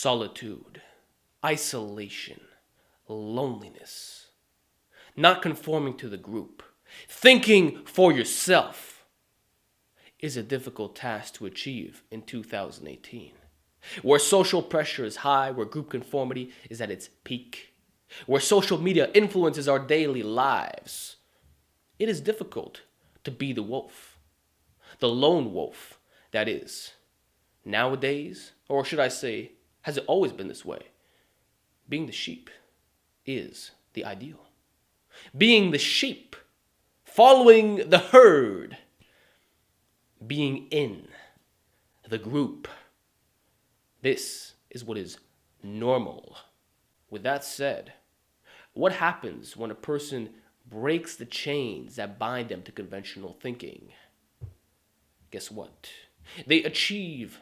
solitude, isolation, loneliness, not conforming to the group, thinking for yourself is a difficult task to achieve in 2018. Where social pressure is high, where group conformity is at its peak, where social media influences our daily lives, it is difficult to be the wolf, the lone wolf, that is. Nowadays, or should I say, has it always been this way? Being the sheep is the ideal. Being the sheep, following the herd, being in the group. This is what is normal. With that said, what happens when a person breaks the chains that bind them to conventional thinking? Guess what? They achieve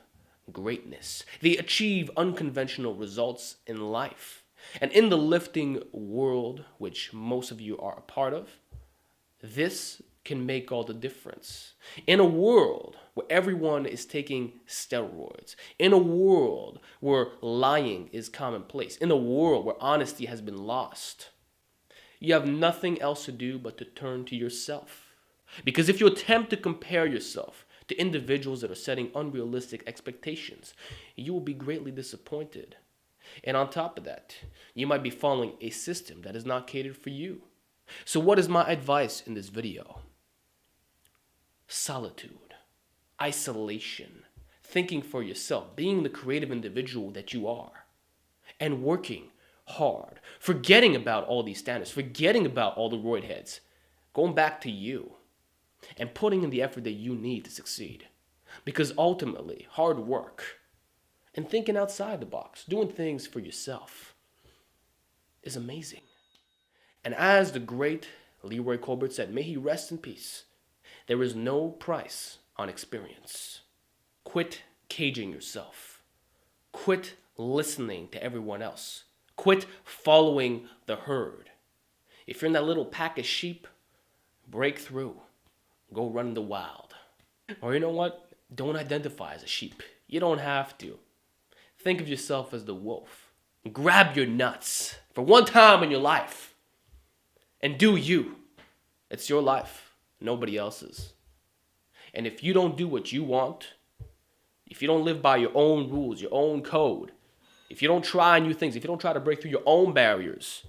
greatness. They achieve unconventional results in life. And in the lifting world, which most of you are a part of, this can make all the difference. In a world where everyone is taking steroids, in a world where lying is commonplace, in a world where honesty has been lost, you have nothing else to do but to turn to yourself. Because if you attempt to compare yourself to individuals that are setting unrealistic expectations, you will be greatly disappointed. And on top of that, you might be following a system that is not catered for you. So what is my advice in this video? Solitude, isolation, thinking for yourself, being the creative individual that you are, and working hard, forgetting about all these standards, forgetting about all the roid heads, going back to you, and putting in the effort that you need to succeed. Because ultimately, hard work and thinking outside the box, doing things for yourself, is amazing. And as the great Leroy Colbert said, may he rest in peace, there is no price on experience. Quit caging yourself. Quit listening to everyone else. Quit following the herd. If you're in that little pack of sheep, break through. Go run in the wild. Or you know what? Don't identify as a sheep. You don't have to. Think of yourself as the wolf. Grab your nuts for one time in your life. And do you. It's your life, nobody else's. And if you don't do what you want, if you don't live by your own rules, your own code, if you don't try new things, if you don't try to break through your own barriers,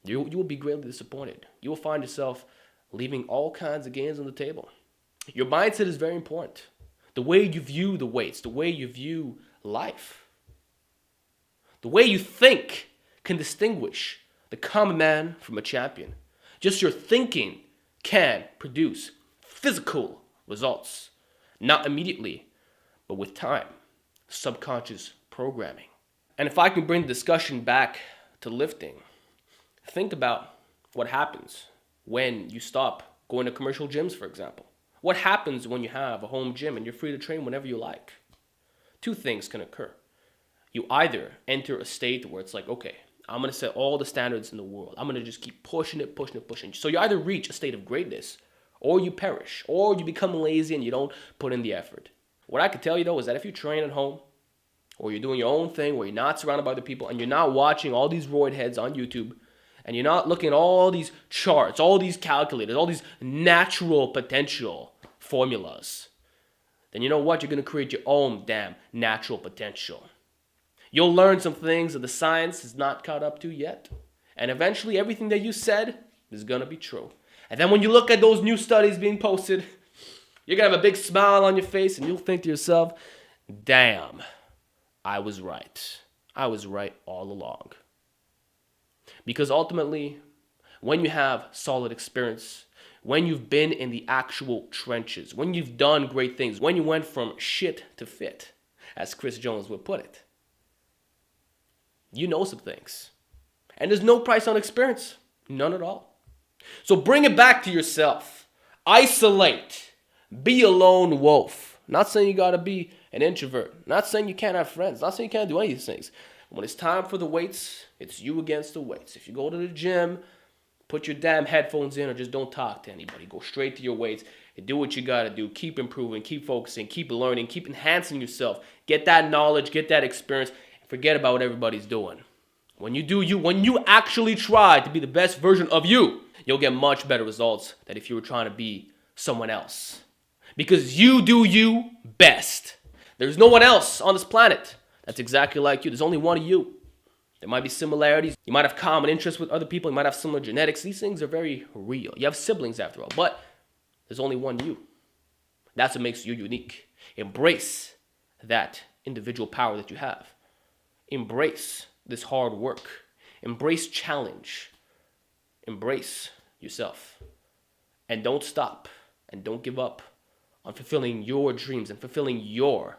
you will be greatly disappointed. You will find yourself leaving all kinds of gains on the table. Your mindset is very important. The way you view the weights, the way you view life, the way you think can distinguish the common man from a champion. Just your thinking can produce physical results. Not immediately, but with time. Subconscious programming. And if I can bring the discussion back to lifting, think about what happens when you stop going to commercial gyms, for example. What happens when you have a home gym and you're free to train whenever you like? Two things can occur. You either enter a state where it's like, okay, I'm going to set all the standards in the world. I'm going to just keep pushing it. So you either reach a state of greatness, or you perish, or you become lazy and you don't put in the effort. What I can tell you, though, is that if you train at home, or you're doing your own thing, where you're not surrounded by other people, and you're not watching all these roid heads on YouTube, and you're not looking at all these charts, all these calculators, all these natural potential formulas, then you know what? You're going to create your own damn natural potential. You'll learn some things that the science is not caught up to yet. And eventually everything that you said is going to be true. And then when you look at those new studies being posted, you're going to have a big smile on your face and you'll think to yourself, damn, I was right. I was right all along. Because ultimately, when you have solid experience, when you've been in the actual trenches, when you've done great things, when you went from shit to fit, as Chris Jones would put it, you know some things. And there's no price on experience. None at all. So bring it back to yourself. Isolate. Be a lone wolf. Not saying you got to be an introvert. Not saying you can't have friends. Not saying you can't do any of these things. When it's time for the weights, it's you against the weights. If you go to the gym, put your damn headphones in or just don't talk to anybody. Go straight to your weights and do what you got to do. Keep improving, keep focusing, keep learning, keep enhancing yourself. Get that knowledge, get that experience. Forget about what everybody's doing. When you do you, when you actually try to be the best version of you, you'll get much better results than if you were trying to be someone else. Because you do you best. There's no one else on this planet that's exactly like you. There's only one of you. There might be similarities. You might have common interests with other people. You might have similar genetics. These things are very real. You have siblings after all, but there's only one you. That's what makes you unique. Embrace that individual power that you have. Embrace this hard work. Embrace challenge. Embrace yourself. And don't stop and don't give up on fulfilling your dreams and fulfilling your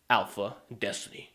alpha destiny.